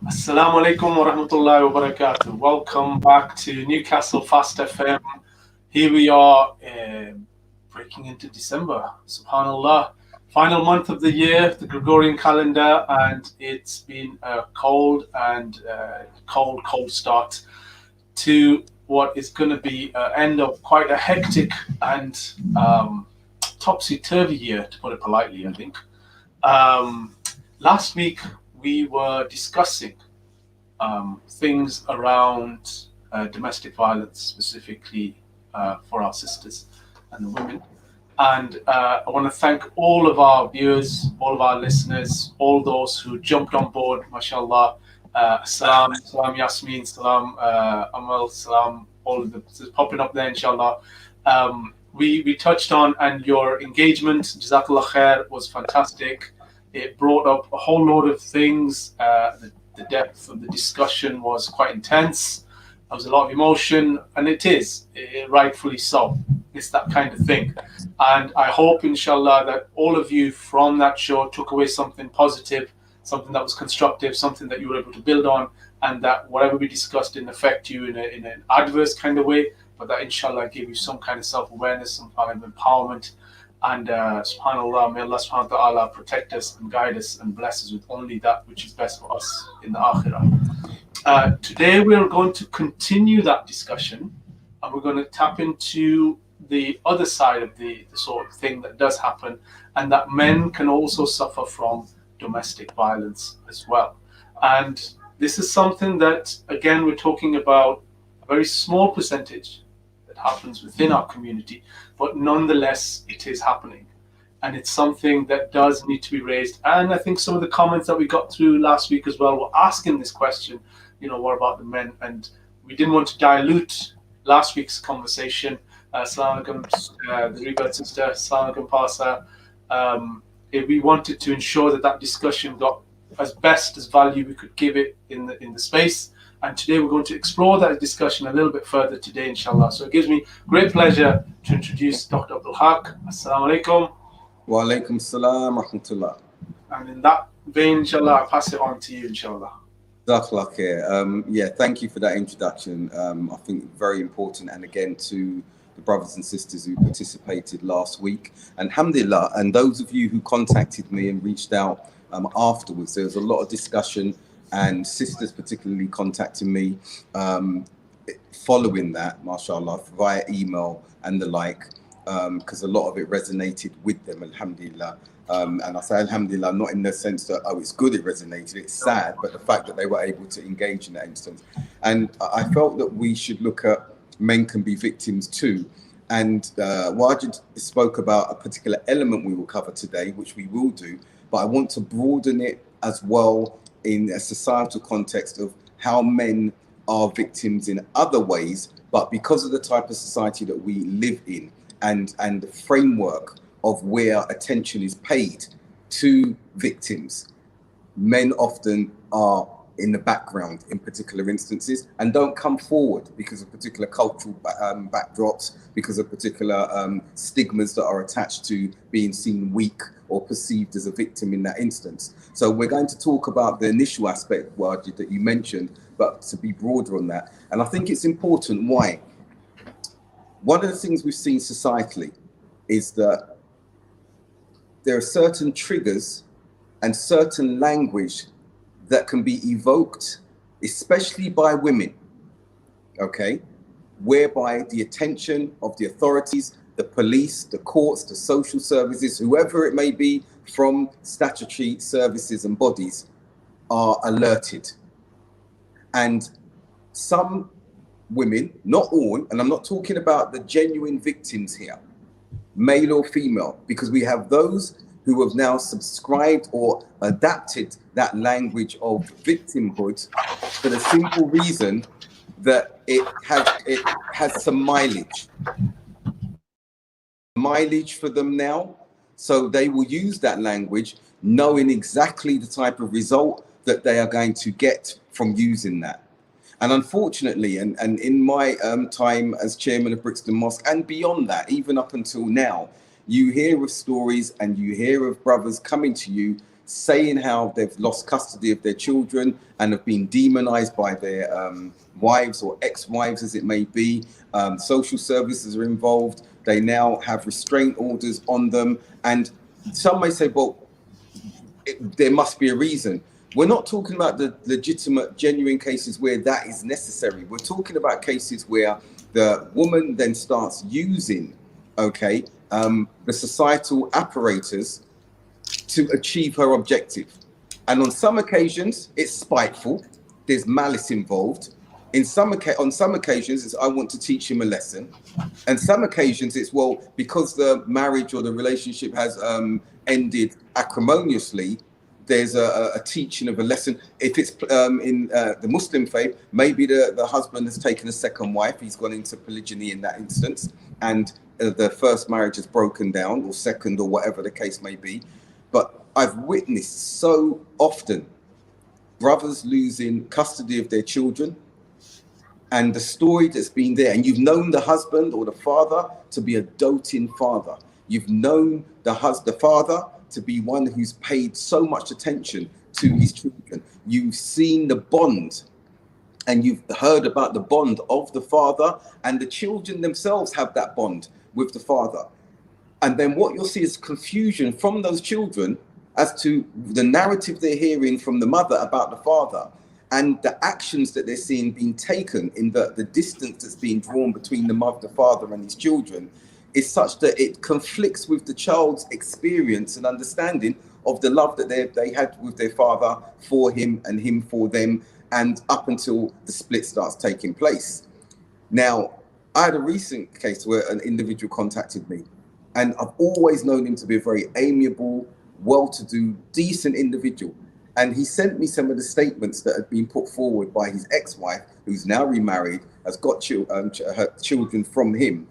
Assalamu alaikum wa rahmatullahi wa barakatuh. Welcome back to Newcastle Fast FM. Here we are breaking into December. Subhanallah. Final month of the year, the Gregorian calendar, and it's been a cold start to what is going to be an end of quite a hectic and topsy-turvy year, to put it politely, I think. Last week, we were discussing things around domestic violence, specifically for our sisters and the women. And I want to thank all of our viewers, all of our listeners, all those who jumped on board, mashallah. Salam Yasmin, salam Amal, salam, all of them popping up there, inshallah. We touched on, and your engagement, Jazakallah khair, was fantastic. It brought up a whole load of things. The depth of the discussion was quite intense. There was a lot of emotion, and it rightfully so. It's that kind of thing. And I hope, inshallah, that all of you from that show took away something positive, something that was constructive, something that you were able to build on, and that whatever we discussed didn't affect you in an adverse kind of way, but that, inshallah, gave you some kind of self-awareness, some kind of empowerment. And subhanAllah, may Allah subhanahu wa ta'ala protect us and guide us and bless us with only that which is best for us in the akhirah. Today we are going to continue that discussion, and we're going to tap into the other side of the sort of thing that does happen, and that men can also suffer from domestic violence as well. And this is something that, again, we're talking about a very small percentage that happens within our community, but nonetheless it is happening, and it's something that does need to be raised. And I think some of the comments that we got through last week as well were asking this question, what about the men? And we didn't want to dilute last week's conversation. Assalamu alaikum, the rebirth sister, assalamu alaikum, Pasa. We wanted to ensure that discussion got as best as value we could give it in the space. And today we're going to explore that discussion a little bit further today, inshallah. So it gives me great pleasure to introduce Dr. Abdul Haqq. Assalamu alaikum. Wa alaikum salam rahmatullah. And in that vein, inshallah, I pass it on to you, inshallah. Thank you for that introduction. I think very important, and again to the brothers and sisters who participated last week, and alhamdulillah, and those of you who contacted me and reached out afterwards. There was a lot of discussion, and sisters particularly contacting me following that, mashallah, via email and the like, because a lot of it resonated with them, alhamdulillah. And I say alhamdulillah not in the sense that, it's good it resonated, it's sad, but the fact that they were able to engage in that instance. And I felt that we should look at men can be victims too. And Wajid spoke about a particular element we will cover today, which we will do, but I want to broaden it as well in a societal context of how men are victims in other ways, but because of the type of society that we live in and the framework of where attention is paid to victims, men often are in the background in particular instances and don't come forward because of particular cultural backdrops, because of particular stigmas that are attached to being seen weak or perceived as a victim in that instance. So we're going to talk about the initial aspect, Wajid, that you mentioned, but to be broader on that. And I think it's important. Why? One of the things we've seen societally is that there are certain triggers and certain language that can be evoked, especially by women, okay, whereby the attention of the authorities, the police, the courts, the social services, whoever it may be from statutory services and bodies are alerted. And some women, not all, and I'm not talking about the genuine victims here, male or female, because we have those who have now subscribed or adapted that language of victimhood for the simple reason that it has some mileage for them now. So they will use that language knowing exactly the type of result that they are going to get from using that. And unfortunately, and in my time as chairman of Brixton Mosque and beyond that, even up until now, you hear of stories and you hear of brothers coming to you saying how they've lost custody of their children and have been demonized by their wives or ex-wives, as it may be. Social services are involved. They now have restraint orders on them. And some may say, well, there must be a reason. We're not talking about the legitimate, genuine cases where that is necessary. We're talking about cases where the woman then starts using, okay, the societal apparatus to achieve her objective. And on some occasions, it's spiteful. There's malice involved. On some occasions, it's I want to teach him a lesson. And some occasions, it's well, because the marriage or the relationship has ended acrimoniously, there's a teaching of a lesson. If it's in the Muslim faith, maybe the husband has taken a second wife. He's gone into polygyny in that instance. And the first marriage has broken down, or second, or whatever the case may be. But I've witnessed so often brothers losing custody of their children, and the story that's been there, and you've known the husband or the father to be a doting father. You've known the father to be one who's paid so much attention to his children. You've seen the bond, and you've heard about the bond of the father, and the children themselves have that bond with the father. And then what you'll see is confusion from those children as to the narrative they're hearing from the mother about the father, and the actions that they're seeing being taken in the distance that's being drawn between the father and his children is such that it conflicts with the child's experience and understanding of the love that they had with their father for him and him for them, and up until the split starts taking place. Now, I had a recent case where an individual contacted me, and I've always known him to be a very amiable, well-to-do, decent individual. And he sent me some of the statements that had been put forward by his ex-wife, who's now remarried, has got her children from him.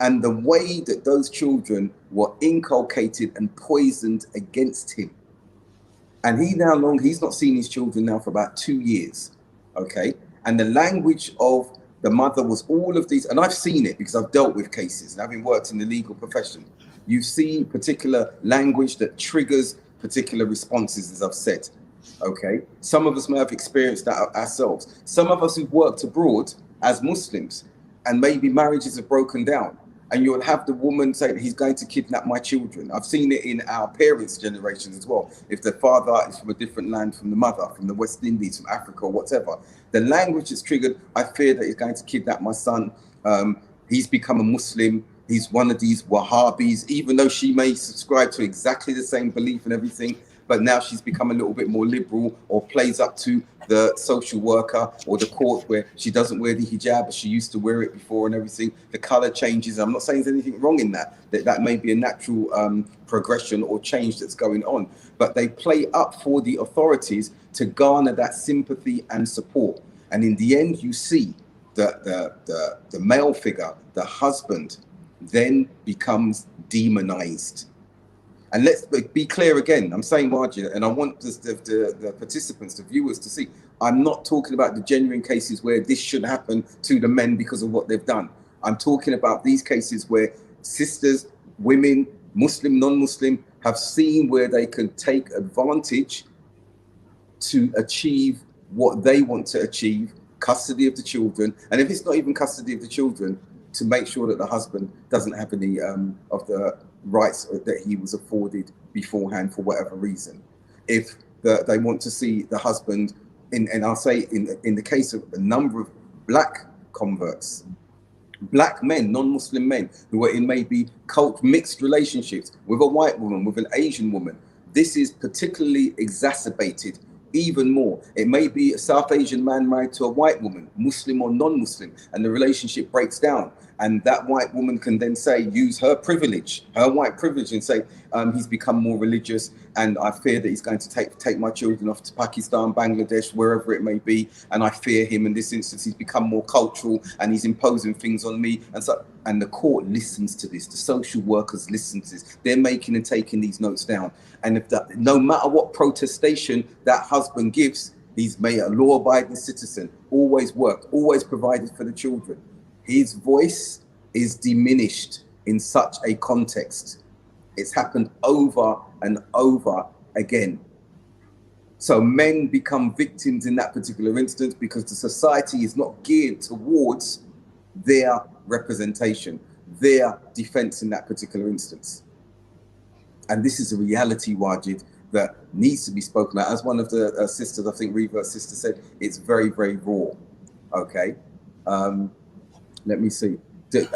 And the way that those children were inculcated and poisoned against him. And he's not seen his children now for about 2 years, okay? And the language of the mother was all of these, and I've seen it because I've dealt with cases and having worked in the legal profession. You see particular language that triggers particular responses, as I've said, okay? Some of us may have experienced that ourselves. Some of us who've worked abroad as Muslims, and maybe marriages have broken down, and you'll have the woman say, he's going to kidnap my children. I've seen it in our parents' generations as well. If the father is from a different land from the mother, from the West Indies, from Africa, or whatever, the language is triggered. I fear that he's going to kidnap my son. He's become a Muslim. He's one of these Wahhabis, even though she may subscribe to exactly the same belief and everything, but now she's become a little bit more liberal, or plays up to the social worker or the court where she doesn't wear the hijab, but she used to wear it before and everything. The color changes. I'm not saying there's anything wrong in that. That may be a natural progression or change that's going on, but they play up for the authorities to garner that sympathy and support. And in the end, you see the male figure, the husband, then becomes demonized. And let's be clear again. I'm saying, Wajid, and I want the participants, the viewers, to see, I'm not talking about the genuine cases where this should happen to the men because of what they've done. I'm talking about these cases where sisters, women, Muslim, non-Muslim, have seen where they can take advantage to achieve what they want to achieve, custody of the children. And if it's not even custody of the children, to make sure that the husband doesn't have any of the rights that he was afforded beforehand for whatever reason. If they want to see the husband, and I'll say in the case of a number of black converts, black men, non-Muslim men, who are in maybe mixed relationships with a white woman, with an Asian woman, this is particularly exacerbated even more. It may be a South Asian man married to a white woman, Muslim or non-Muslim, and the relationship breaks down. And that white woman can then use her privilege, her white privilege, and say, he's become more religious, and I fear that he's going to take my children off to Pakistan, Bangladesh, wherever it may be, and I fear him. In this instance, he's become more cultural, and he's imposing things on me. And the court listens to this. The social workers listen to this. They're making and taking these notes down. And no matter what protestation that husband gives, He's made a law-abiding citizen, always worked, always provided for the children. His voice is diminished in such a context. It's happened over and over again. So men become victims in that particular instance because the society is not geared towards their representation, their defense in that particular instance. And this is a reality, Wajid, that needs to be spoken about. As one of the sisters, I think Revert's sister said, it's very, very raw. Okay. Let me see.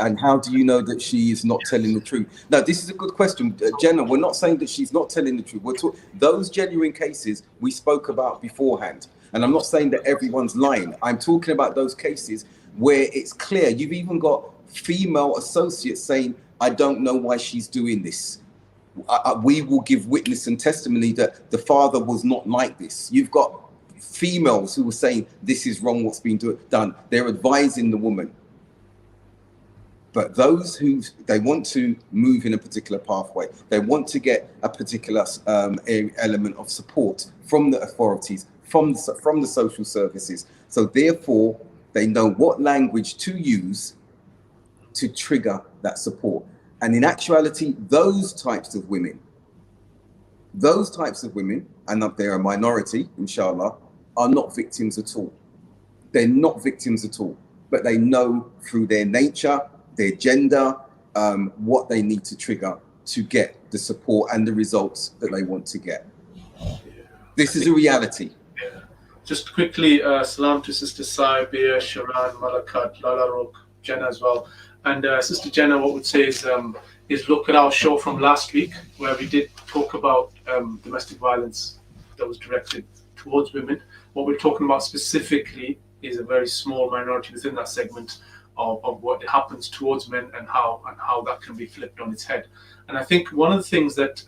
And how do you know that she is not telling the truth? Now, this is a good question, Jenna. We're not saying that she's not telling the truth. Those genuine cases we spoke about beforehand. And I'm not saying that everyone's lying. I'm talking about those cases where it's clear. You've even got female associates saying, I don't know why she's doing this. We will give witness and testimony that the father was not like this. You've got females who are saying this is wrong, what's been done. They're advising the woman. But those who they want to move in a particular pathway, they want to get a particular element of support from the authorities, from the social services. So therefore, they know what language to use to trigger that support. And in actuality, those types of women, and they're a minority, inshallah, are not victims at all. They're not victims at all, but they know through their nature, their gender, what they need to trigger to get the support and the results that they want to get. Yeah. This is a reality. Yeah. Just quickly, salam to Sister Saibir, Sharan, Malakat, Lala Rok, Jenna as well. And Sister Jenna, what would say is look at our show from last week where we did talk about domestic violence that was directed towards women. What we're talking about specifically is a very small minority within that segment of what happens towards men and how that can be flipped on its head. And I think one of the things that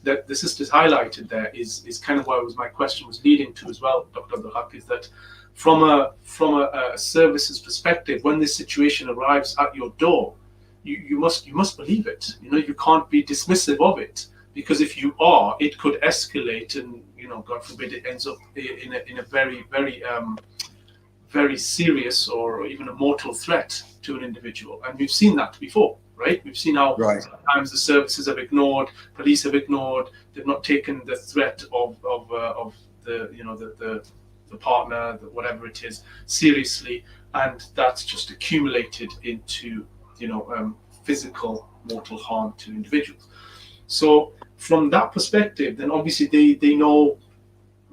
that the sisters highlighted there is kind of what my question was leading to as well, Dr. Abdul Haqq, is that from a services perspective, when this situation arrives at your door, you must believe it. You know, you can't be dismissive of it, because if you are, it could escalate, and God forbid, it ends up in a very, very very serious or even a mortal threat to an individual. And we've seen that before, right? We've seen how sometimes the services have ignored, police have ignored, they've not taken the threat of the partner, whatever it is, seriously, and that's just accumulated into physical mortal harm to individuals. So from that perspective, then obviously they know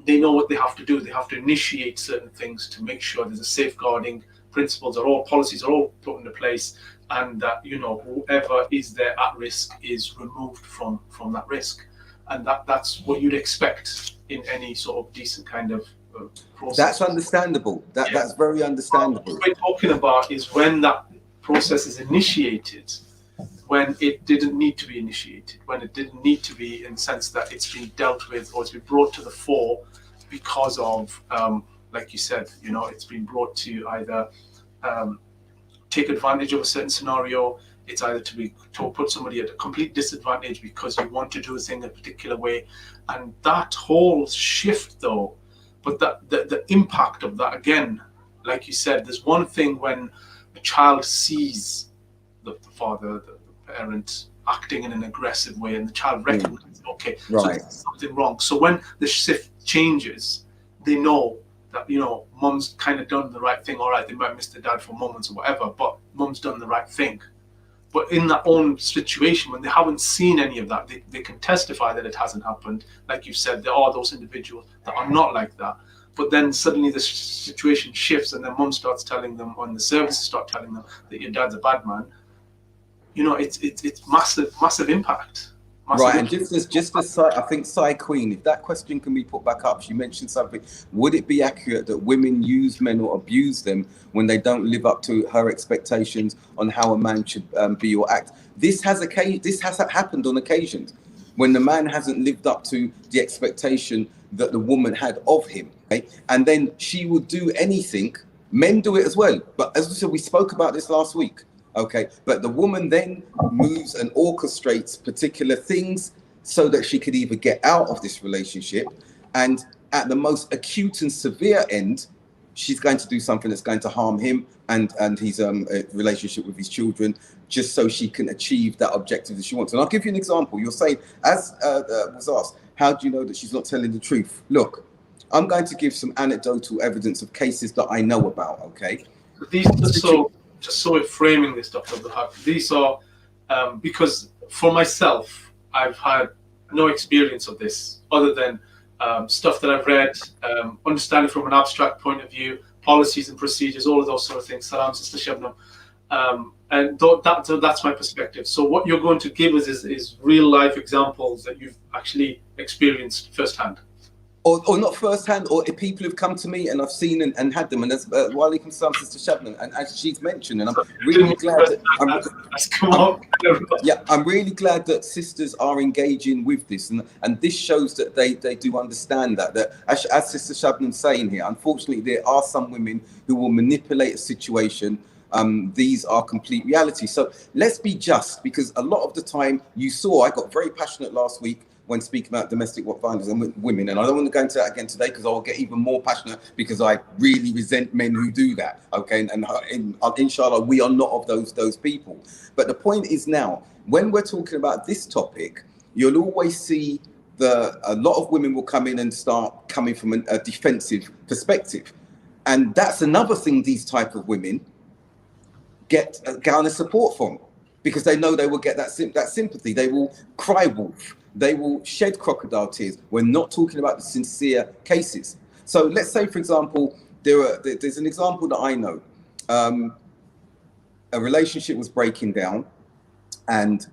what they have to do. They have to initiate certain things to make sure there's a safeguarding principles or all policies are all put into place, and that whoever is there at risk is removed from that risk, and that's what you'd expect in any sort of decent kind of process. That's understandable. That's very understandable. What we're talking about is when that process is initiated, when it didn't need to be initiated, when it didn't need to be, in the sense that it's been dealt with or it's been brought to the fore because of, like you said, it's been brought to either take advantage of a certain scenario. It's either to put somebody at a complete disadvantage because you want to do a thing a particular way. And that whole shift, though, but the impact of that, again, like you said, there's one thing when a child sees the father, the parent acting in an aggressive way, and the child recognizes, okay, so there's something wrong. So when the shift changes, they know that mum's kind of done the right thing. All right, they might miss the dad for moments or whatever, but mum's done the right thing. But in that own situation, when they haven't seen any of that, they can testify that it hasn't happened. Like you said, there are those individuals that are not like that. But then suddenly the situation shifts, and then mum starts telling them, and the services start telling them that your dad's a bad man. It's massive impact. Right, and just as I think Sai Queen, if that question can be put back up, she mentioned something. Would it be accurate that women use men or abuse them when they don't live up to her expectations on how a man should be or act? This has happened on occasions when the man hasn't lived up to the expectation that the woman had of him, okay? And then she will do anything. Men do it as well, but as we said, we spoke about this last week. Okay, but the woman then moves and orchestrates particular things so that she could either get out of this relationship and at the most acute and severe end, she's going to do something that's going to harm him and his relationship with his children, just so she can achieve that objective that she wants. And I'll give you an example. You're saying, as was asked, how do you know that she's not telling the truth? Look, I'm going to give some anecdotal evidence of cases that I know about, okay? These, just so we're framing this, Dr. Abdul, these are, because for myself, I've had no experience of this other than stuff that I've read, understanding from an abstract point of view, policies and procedures, all of those sort of things. Salam, Sister Shabnam. And that's my perspective. So what you're going to give us is real life examples that you've actually experienced firsthand. Or not firsthand, or if people have come to me and I've seen and had them, and as Walaikum Salam, Sister Shabnam, and as she's mentioned, and I'm really glad that I'm really glad that sisters are engaging with this, and this shows that they do understand that as Sister Shabnam's saying here, unfortunately there are some women who will manipulate a situation. These are complete reality. So let's be just, because a lot of the time I got very passionate last week when speaking about domestic violence and women, and I don't want to go into that again today because I'll get even more passionate, because I really resent men who do that. Okay, and inshallah, we are not of those people. But the point is now, when we're talking about this topic, you'll always see a lot of women will come in and start coming from a defensive perspective, and that's another thing these type of women get garner support from, because they know they will get that sympathy. They will cry wolf. They will shed crocodile tears. We're not talking about the sincere cases. So let's say, for example, there's an example that I know. A relationship was breaking down, and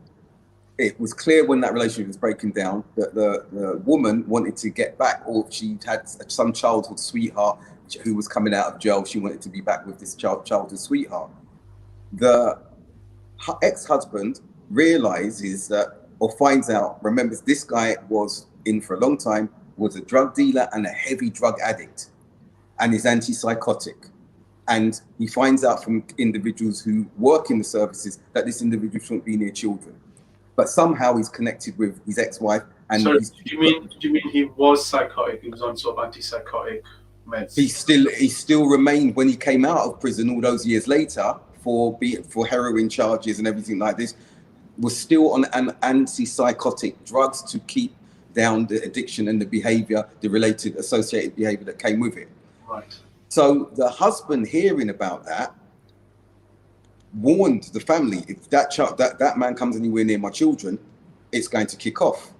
it was clear when that relationship was breaking down that the woman wanted to get back, or she had some childhood sweetheart who was coming out of jail. She wanted to be back with this childhood sweetheart. The ex-husband realizes that, or finds out, remembers this guy was in for a long time, was a drug dealer and a heavy drug addict, and is antipsychotic. And he finds out from individuals who work in the services that this individual shouldn't be near children. But somehow he's connected with his ex-wife. And sorry, do you mean he was psychotic? He was on sort of antipsychotic meds? He still remained, when he came out of prison all those years later for heroin charges and everything like this, was still on an antipsychotic drugs to keep down the addiction and the behavior, the related associated behavior that came with it. Right. So the husband, hearing about that, warned the family, if that man comes anywhere near my children, it's going to kick off.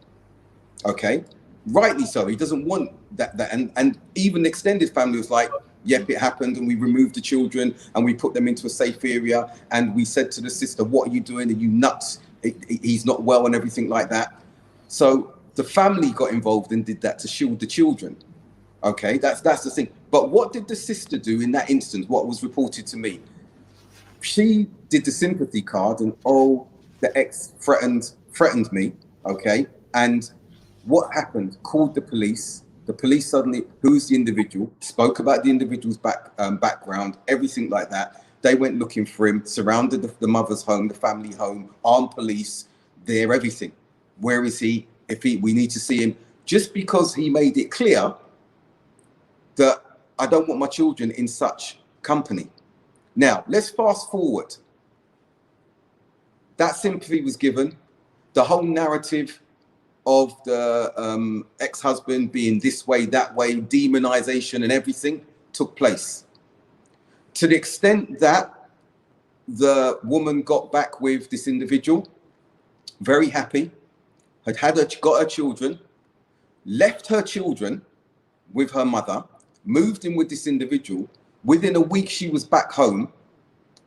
Okay, rightly so. He doesn't want that and even the extended family was like, yep, it happened, and we removed the children and we put them into a safe area, and we said to the sister, what are you doing? Are you nuts? He's not well, and everything like that. So the family got involved and did that to shield the children. Okay, that's the thing. But what did the sister do in that instance? What was reported to me? She did the sympathy card, and the ex threatened me. Okay, and what happened? Called the police. The police suddenly, who's the individual? Spoke about the individual's background, everything like that. They went looking for him, surrounded the mother's home, the family home, armed police, there, everything. Where is he? We need to see him. Just because he made it clear that I don't want my children in such company. Now, let's fast forward. That sympathy was given. The whole narrative of the ex-husband being this way, that way, demonization and everything took place. To the extent that the woman got back with this individual, very happy, got her children, left her children with her mother, moved in with this individual. Within a week, she was back home.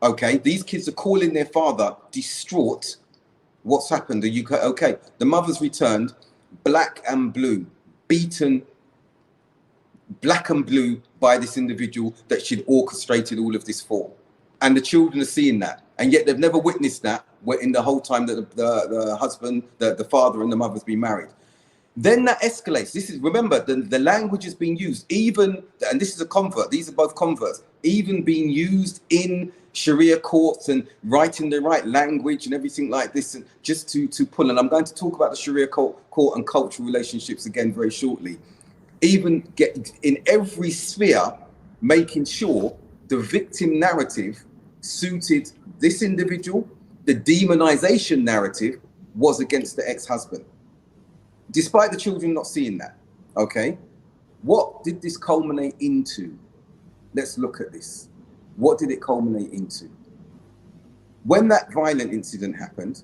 Okay, these kids are calling their father, distraught. What's happened? Are you okay? The mother's returned, black and blue, beaten, black and blue by this individual that she'd orchestrated all of this for. And the children are seeing that. And yet they've never witnessed that in the whole time that the husband, the father and the mother's been married. Then that escalates. Remember, the language is being used, even, and this is a convert, these are both converts, even being used in Sharia courts and writing the right language and everything like this, and just to pull. And I'm going to talk about the Sharia court and cultural relationships again very shortly. even get in every sphere, making sure the victim narrative suited this individual. The demonization narrative was against the ex-husband, despite the children not seeing that. Okay, what did this culminate into? Let's look at this. What did it culminate into? When that violent incident happened,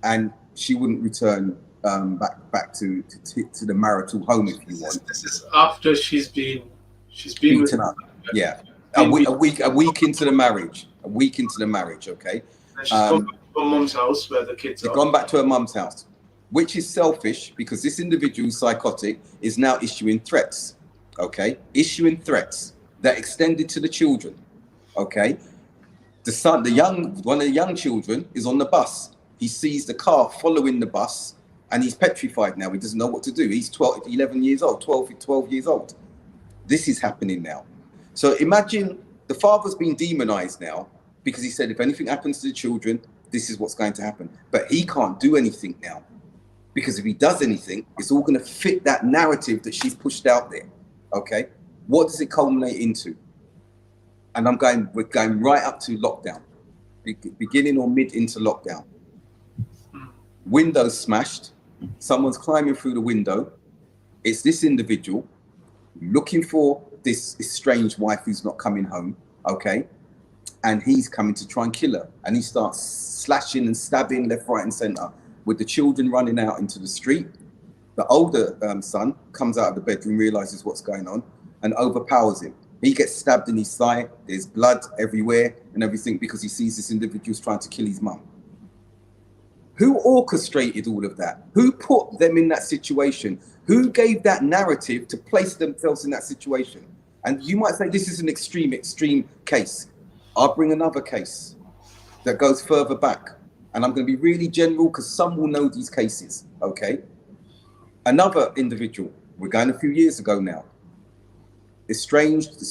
and she wouldn't return back to the marital home, if you want. This is after she's been beaten up. Yeah, a week into the marriage. A week into the marriage. Okay. And she's gone back to her mum's house where the kids are. Gone back to her mum's house, which is selfish because this individual, psychotic, is now issuing threats. Okay, issuing threats that extended to the children. Okay, the son, one of the young children is on the bus. He sees the car following the bus, and he's petrified now. He doesn't know what to do. He's 11 years old, 12 years old. This is happening now. So imagine the father's been demonized now because he said, if anything happens to the children, this is what's going to happen. But he can't do anything now because if he does anything, it's all going to fit that narrative that she's pushed out there. Okay. What does it culminate into? And we're going right up to lockdown, beginning or mid into lockdown. Windows smashed. Someone's climbing through the window. It's this individual looking for this estranged wife who's not coming home, okay? And he's coming to try and kill her. And he starts slashing and stabbing left, right, and center with the children running out into the street. The older son comes out of the bedroom, realizes what's going on, and overpowers him. He gets stabbed in his thigh. There's blood everywhere and everything because he sees this individual's trying to kill his mum. Who orchestrated all of that? Who put them in that situation? Who gave that narrative to place themselves in that situation? And you might say this is an extreme case. I'll bring another case that goes further back. And I'm going to be really general because some will know these cases, okay? Another individual, we're going a few years ago now. Estranged, the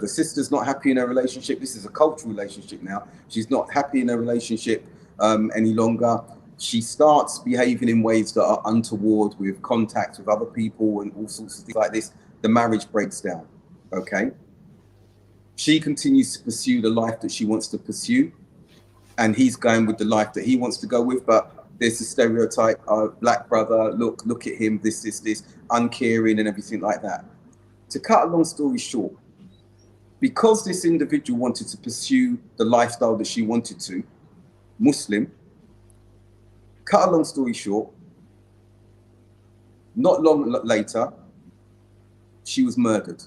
sister's not happy in her relationship. This is a cultural relationship now. She's not happy in her relationship any longer. She starts behaving in ways that are untoward with contact with other people and all sorts of things like this. The marriage breaks down, okay? She continues to pursue the life that she wants to pursue, and he's going with the life that he wants to go with, but there's a stereotype of black brother, look at him, this, uncaring and everything like that. To cut a long story short, because this individual wanted to pursue the lifestyle that she wanted to, Muslim, cut a long story short, not long later, she was murdered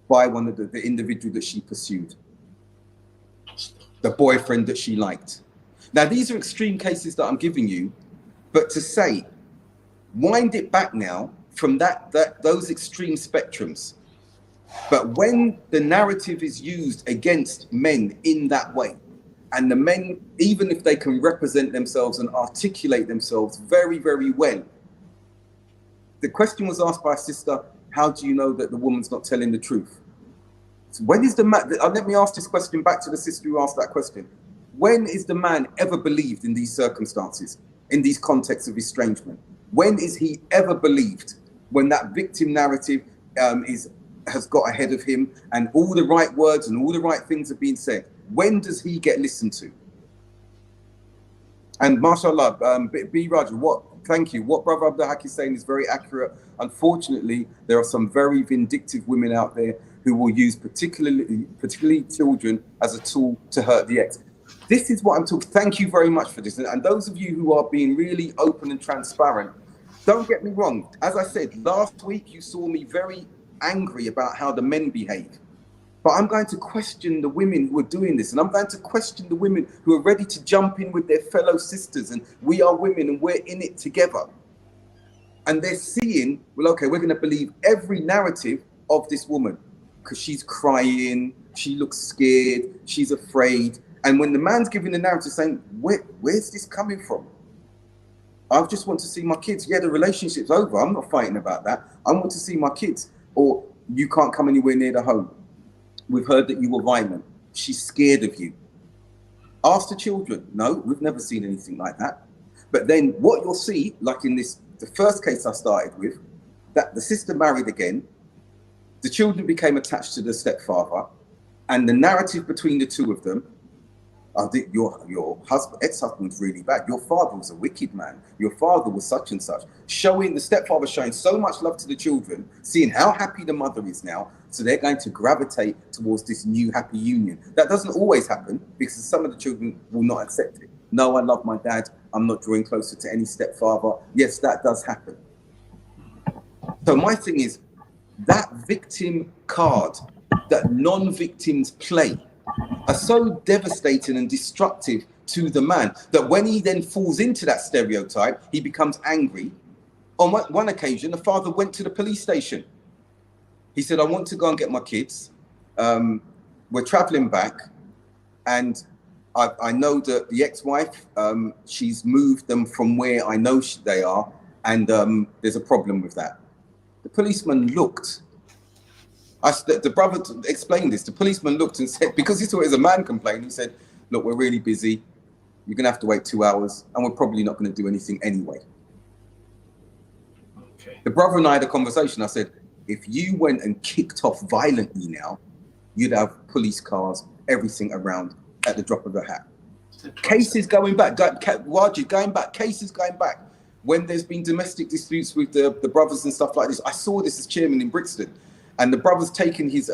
by one of the individual that she pursued, the boyfriend that she liked. Now, these are extreme cases that I'm giving you, but to say, wind it back now from those extreme spectrums. But when the narrative is used against men in that way, and the men, even if they can represent themselves and articulate themselves very, very well. The question was asked by a sister, how do you know that the woman's not telling the truth? So when is the man, let me ask this question back to the sister who asked that question. When is the man ever believed in these circumstances, in these contexts of estrangement? When is he ever believed? When that victim narrative has got ahead of him and all the right words and all the right things are being said? When does he get listened to? And mashallah, B. Raj, thank you. What Brother Abdul Haqq is saying is very accurate. Unfortunately, there are some very vindictive women out there who will use particularly children as a tool to hurt the ex. This is what I'm talking. Thank you very much for this. And those of you who are being really open and transparent, don't get me wrong. As I said, last week you saw me very angry about how the men behave. But I'm going to question the women who are doing this. And I'm going to question the women who are ready to jump in with their fellow sisters. And we are women and we're in it together. And they're seeing, well, okay, we're going to believe every narrative of this woman because she's crying, she looks scared, she's afraid. And when the man's giving the narrative saying, where's this coming from? I just want to see my kids. Yeah, the relationship's over. I'm not fighting about that. I want to see my kids. Or you can't come anywhere near the home. We've heard that you were violent. She's scared of you. Ask the children. No, we've never seen anything like that. But then what you'll see, like in the first case I started with, that the sister married again, the children became attached to the stepfather, and the narrative between the two of them, I think your husband, ex-husband's really bad. Your father was a wicked man. Your father was such and such. Showing the stepfather showing so much love to the children, seeing how happy the mother is now, so they're going to gravitate towards this new happy union. That doesn't always happen because some of the children will not accept it. No, I love my dad. I'm not drawing closer to any stepfather. Yes, that does happen. So my thing is that victim card that non-victims play are so devastating and destructive to the man that when he then falls into that stereotype, he becomes angry. On one occasion, the father went to the police station. He said, I want to go and get my kids. We're traveling back. And I know that the ex-wife, she's moved them from where I know they are. And there's a problem with that. The policeman looked. The brother explained this. The policeman looked and said, because he saw it as a man complaint, he said, look, we're really busy. You're going to have to wait 2 hours, and we're probably not going to do anything anyway. Okay. The brother and I had a conversation. I said, if you went and kicked off violently now, you'd have police cars, everything around at the drop of a hat. Cases going back, Wajid going back, cases going back. When there's been domestic disputes with the brothers and stuff like this, I saw this as chairman in Brixton. And the brother's taken his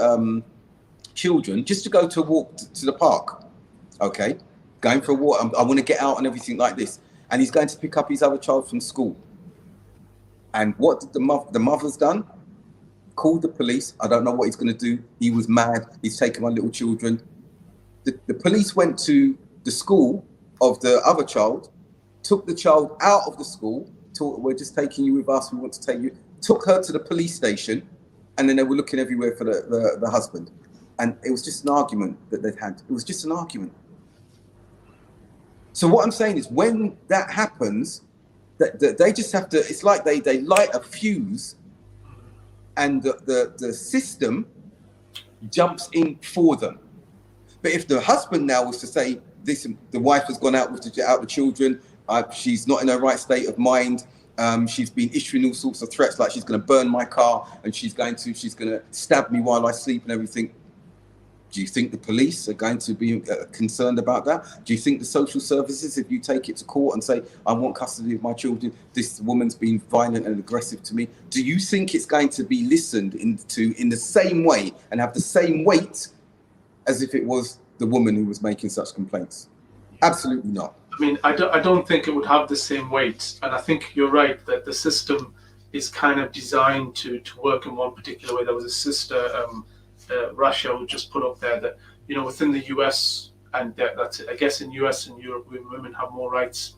children just to go to a walk to the park, okay? Going for a walk, I want to get out and everything like this. And he's going to pick up his other child from school. And what did the mother's done? Called the police. I don't know what he's going to do. He was mad. He's taken my little children. The police went to the school of the other child, took the child out of the school, told, we're just taking you with us, we want to take you, took her to the police station, and then they were looking everywhere for the husband. And it was just an argument that they'd had. It was just an argument. So what I'm saying is when that happens, that they just have to, it's like they light a fuse and the system jumps in for them. But if the husband now was to say, this, the wife has gone out with the children, she's not in her right state of mind, she's been issuing all sorts of threats, like she's going to burn my car and she's going to stab me while I sleep and everything. Do you think the police are going to be concerned about that? Do you think the social services, if you take it to court and say, I want custody of my children, this woman's been violent and aggressive to me, do you think it's going to be listened into in the same way and have the same weight as if it was the woman who was making such complaints? Absolutely not. I mean, I don't think it would have the same weight. And I think you're right that the system is kind of designed to work in one particular way. There was a sister, Russia, who just put up there that, you know, within the US, and that's I guess in US and Europe, women have more rights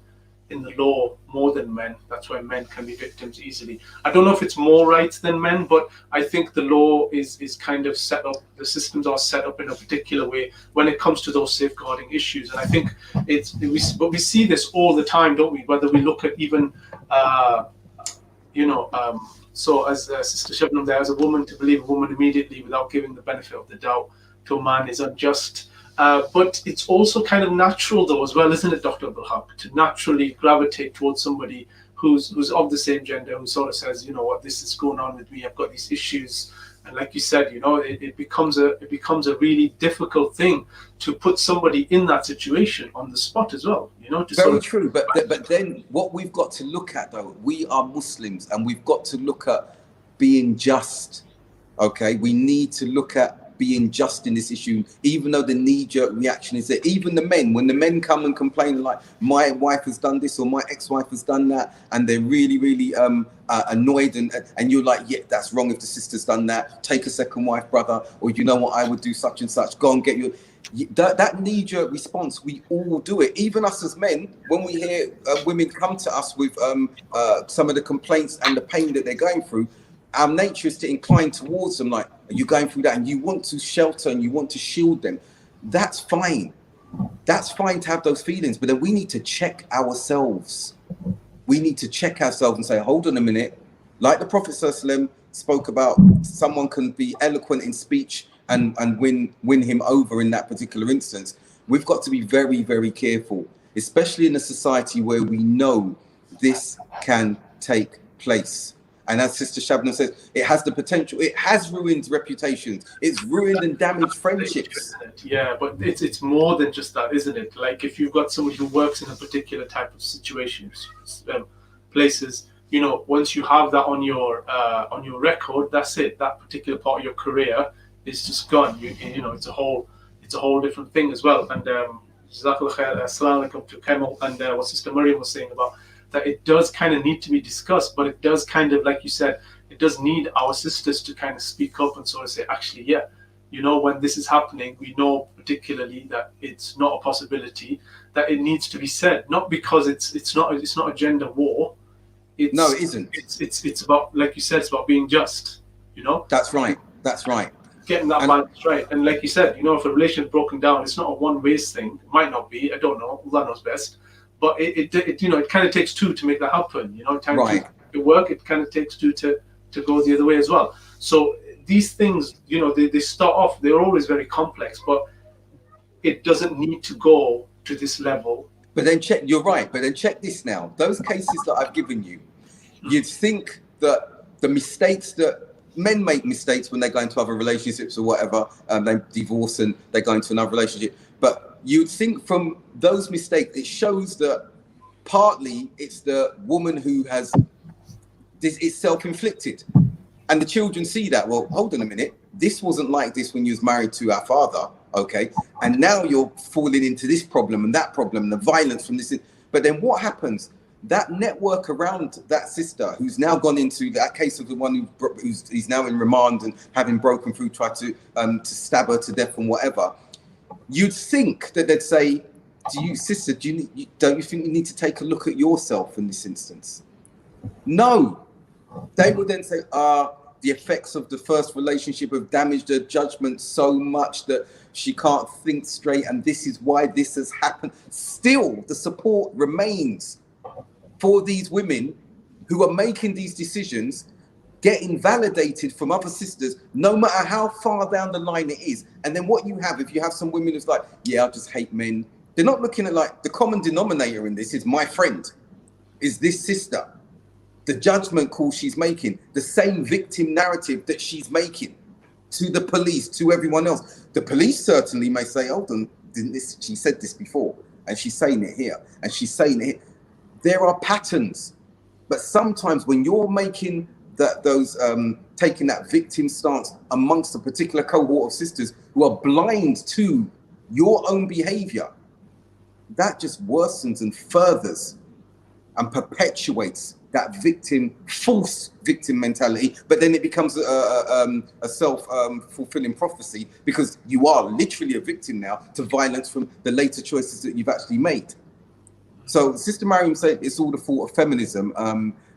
in the law more than men. That's why men can be victims easily. I don't know if it's more rights than men, but I think the law is kind of set up, the systems are set up in a particular way when it comes to those safeguarding issues. And I think we see this all the time, don't we? Whether we look at even, so as Sister Shabnam there, as a woman, to believe a woman immediately without giving the benefit of the doubt to a man is unjust. But it's also kind of natural, though, as well, isn't it, Dr. Abdul Haqq, to naturally gravitate towards somebody who's of the same gender, who sort of says, you know what, this is going on with me, I've got these issues. And like you said, you know, it becomes a really difficult thing to put somebody in that situation on the spot as well, you know. Very true, but then what we've got to look at, though, we are Muslims, and we've got to look at being just, okay? We need to look at being just in this issue, even though the knee-jerk reaction is there. Even the men, when the men come and complain like, my wife has done this or my ex-wife has done that, and they're really, really annoyed, and you're like, yeah, that's wrong if the sister's done that. Take a second wife, brother, or you know what, I would do such and such. Go and get your... That knee-jerk response, we all do it. Even us as men, when we hear women come to us with some of the complaints and the pain that they're going through, our nature is to incline towards them, like, are you going through that? And you want to shelter and you want to shield them. That's fine. That's fine to have those feelings, but then we need to check ourselves. We need to check ourselves and say, hold on a minute. Like the Prophet ﷺ spoke about, someone can be eloquent in speech and win him over in that particular instance. We've got to be very, very careful, especially in a society where we know this can take place. And as Sister Shabnam says, it has the potential. It has ruined reputations. It's ruined and damaged friendships. Yeah, but it's more than just that, isn't it? Like if you've got somebody who works in a particular type of situations, places, you know, once you have that on your record, that's it. That particular part of your career is just gone. You know, it's a whole different thing as well. And Jazakallah khair, assalamu alaikum to Kemal and what Sister Maryam was saying about that. It does kind of need to be discussed, but it does kind of, like you said, it does need our sisters to kind of speak up and sort of say, actually, yeah, you know, when this is happening, we know particularly that it's not a possibility, that it needs to be said. Not because it's not a gender war. No, it isn't. It's about, like you said, it's about being just. You know. That's right. That's right. Getting that balance right. And like you said, you know, if a relation's broken down, it's not a one-way thing. It might not be. I don't know. Allah knows best. But it you know, it kind of takes two to make that happen. You know, it kind of to work. It kind of takes two to go the other way as well. So these things, you know, they start off, they're always very complex, but it doesn't need to go to this level. But then you're right, but then check this now. Those cases that I've given you, you'd think that the mistakes that men make mistakes when they go into other relationships or whatever, they divorce and they go into another relationship. But you'd think from those mistakes, it shows that partly it's the woman who has this, it's self-inflicted. And the children see that, well, hold on a minute, this wasn't like this when you was married to our father, okay? And now you're falling into this problem and that problem and the violence from this. But then what happens? That network around that sister who's now gone into that case of the one who's now in remand and having broken through, tried to stab her to death and whatever. You'd think that they'd say, "Do you, sister? Don't you think you need to take a look at yourself in this instance?" No, they would then say, the effects of the first relationship have damaged her judgment so much that she can't think straight, and this is why this has happened. Still, the support remains for these women who are making these decisions, getting validated from other sisters, no matter how far down the line it is. And then what you have, if you have some women who's like, yeah, I just hate men, they're not looking at like, the common denominator in this is my friend, is this sister. The judgment call she's making, the same victim narrative that she's making to the police, to everyone else. The police certainly may say, hold on, she said this before, and she's saying it here, and she's saying it here. There are patterns, but sometimes when you're making taking that victim stance amongst a particular cohort of sisters who are blind to your own behavior, that just worsens and furthers and perpetuates that false victim mentality. But then it becomes a self-fulfilling prophecy, because you are literally a victim now to violence from the later choices that you've actually made. So Sister Mariam said it's all the fault of feminism.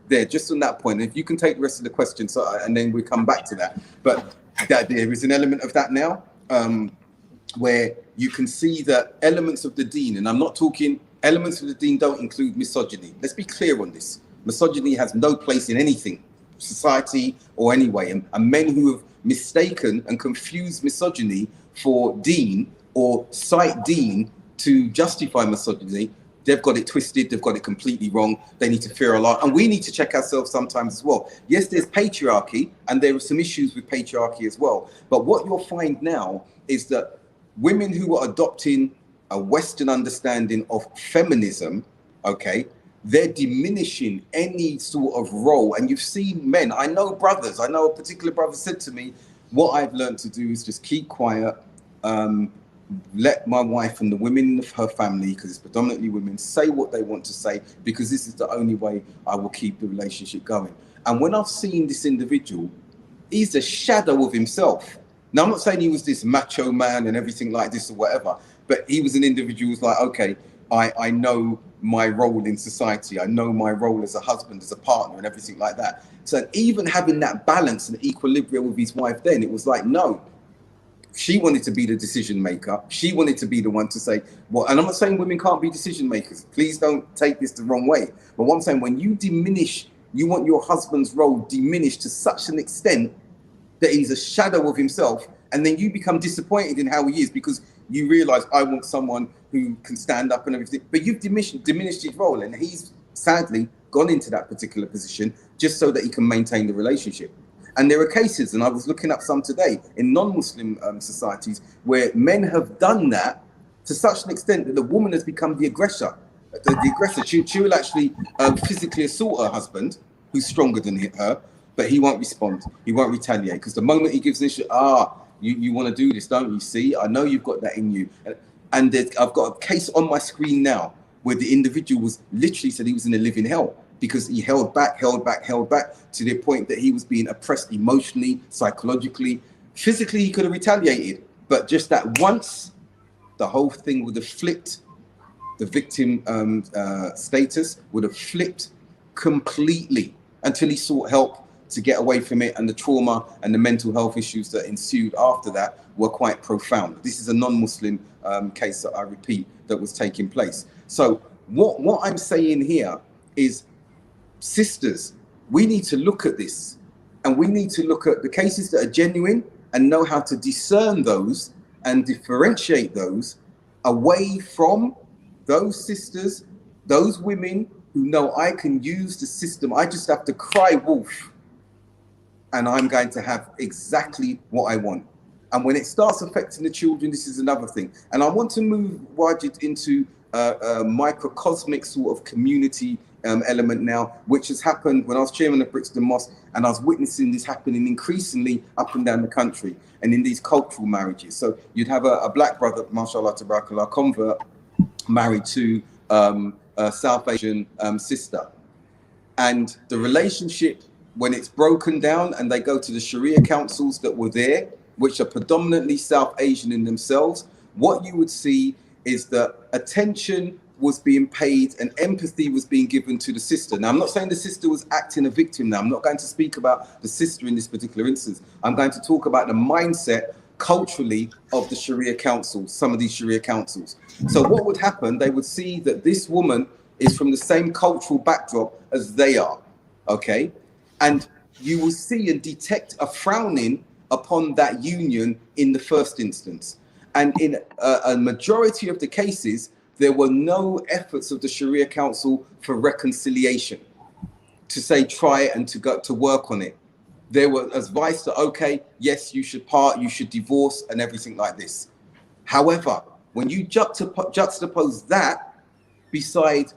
There, just on that point, if you can take the rest of the question, and then we come back to that. But that there is an element of that now, where you can see that elements of the deen, and I'm not talking, elements of the deen don't include misogyny. Let's be clear on this. Misogyny has no place in anything, society or anyway. And men who have mistaken and confused misogyny for deen, or cite deen to justify misogyny, they've got it twisted, they've got it completely wrong. They need to fear Allah. And we need to check ourselves sometimes as well. Yes, there's patriarchy, and there are some issues with patriarchy as well. But what you'll find now is that women who are adopting a Western understanding of feminism, okay, they're diminishing any sort of role. And you've seen men, I know brothers, I know a particular brother said to me, what I've learned to do is just keep quiet, let my wife and the women of her family, because it's predominantly women, say what they want to say, because this is the only way I will keep the relationship going. And when I've seen this individual, he's a shadow of himself. Now, I'm not saying he was this macho man and everything like this or whatever, but he was an individual who's like, okay, I know my role in society. I know my role as a husband, as a partner, and everything like that. So even having that balance and equilibrium with his wife, then it was like, no, she wanted to be the decision maker. She wanted to be the one to say, well, and I'm not saying women can't be decision makers. Please don't take this the wrong way. But what I'm saying, when you diminish, you want your husband's role diminished to such an extent that he's a shadow of himself, and then you become disappointed in how he is, because you realize, I want someone who can stand up and everything, but you've diminished his role, and he's sadly gone into that particular position, just so that he can maintain the relationship. And there are cases, and I was looking up some today, in non-Muslim societies where men have done that to such an extent that the woman has become the aggressor. The aggressor, she will actually physically assault her husband, who's stronger than her, but he won't respond. He won't retaliate, because the moment he gives this, you want to do this, don't you? See, I know you've got that in you. And I've got a case on my screen now where the individual was literally said he was in a living hell, because he held back to the point that he was being oppressed emotionally, psychologically, physically. He could have retaliated, but just that once, the whole thing would have flipped. The victim status would have flipped completely, until he sought help to get away from it, and the trauma and the mental health issues that ensued after that were quite profound. This is a non-Muslim case that I repeat that was taking place. So what I'm saying here is, sisters, we need to look at this, and we need to look at the cases that are genuine and know how to discern those and differentiate those away from those sisters, those women who know I can use the system. I just have to cry wolf, and I'm going to have exactly what I want. And when it starts affecting the children, this is another thing. And I want to move Wajid into a microcosmic sort of community element now, which has happened when I was chairman of Brixton Mosque, and I was witnessing this happening increasingly up and down the country, and in these cultural marriages. So you'd have a black brother, mashallah, tabarakallah, convert, married to a South Asian sister. And the relationship, when it's broken down and they go to the Sharia councils that were there, which are predominantly South Asian in themselves, what you would see is that attention was being paid and empathy was being given to the sister. Now, I'm not saying the sister was acting a victim now. I'm not going to speak about the sister in this particular instance. I'm going to talk about the mindset culturally of the Sharia councils, some of these Sharia councils. So what would happen, they would see that this woman is from the same cultural backdrop as they are, okay? And you will see and detect a frowning upon that union in the first instance. And in a majority of the cases, there were no efforts of the Sharia Council for reconciliation, to say try it and to go to work on it. There was advice that, okay, yes, you should part, you should divorce and everything like this. However, when you juxtapose that beside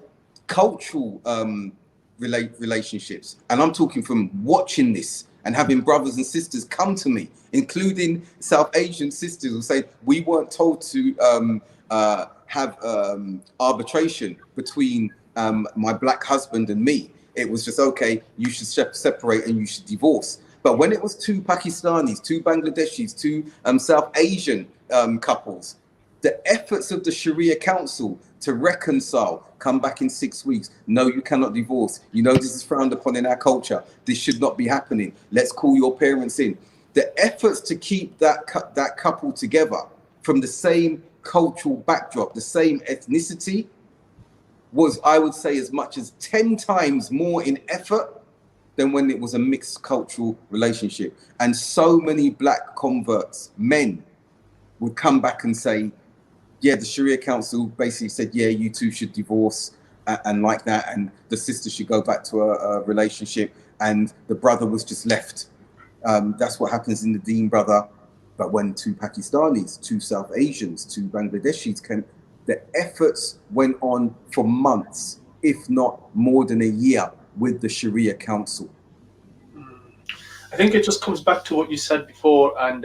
cultural relationships, and I'm talking from watching this and having brothers and sisters come to me, including South Asian sisters who say, we weren't told to have arbitration between my black husband and me. It was just, okay, you should separate and you should divorce. But when it was two Pakistanis, two Bangladeshis, two South Asian couples, the efforts of the Sharia Council to reconcile, come back in 6 weeks, no, you cannot divorce. You know, this is frowned upon in our culture. This should not be happening. Let's call your parents in. The efforts to keep that couple together from the same cultural backdrop, the same ethnicity, was, I would say, as much as 10 times more in effort than when it was a mixed cultural relationship. And so many black converts, men, would come back and say, yeah, the Sharia Council basically said, yeah, you two should divorce and like that, and the sister should go back to a relationship, and the brother was just left. That's what happens in the Deen, brother. But when two Pakistanis, two South Asians, two Bangladeshis came, the efforts went on for months, if not more than a year, with the Sharia Council. I think it just comes back to what you said before, and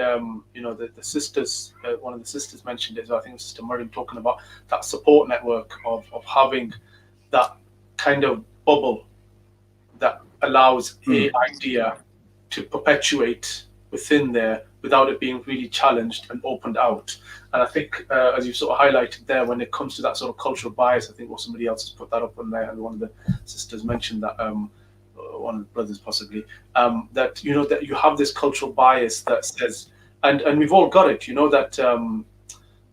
you know, the sisters. One of the sisters mentioned it. I think Sister Miriam, talking about that support network of having that kind of bubble that allows a idea to perpetuate within there without it being really challenged and opened out. And I think, as you sort of highlighted there, when it comes to that sort of cultural bias, I think somebody else has put that up on there, and one of the sisters mentioned that. One of the brothers possibly, that, you know, that you have this cultural bias that says, and we've all got it, you know, that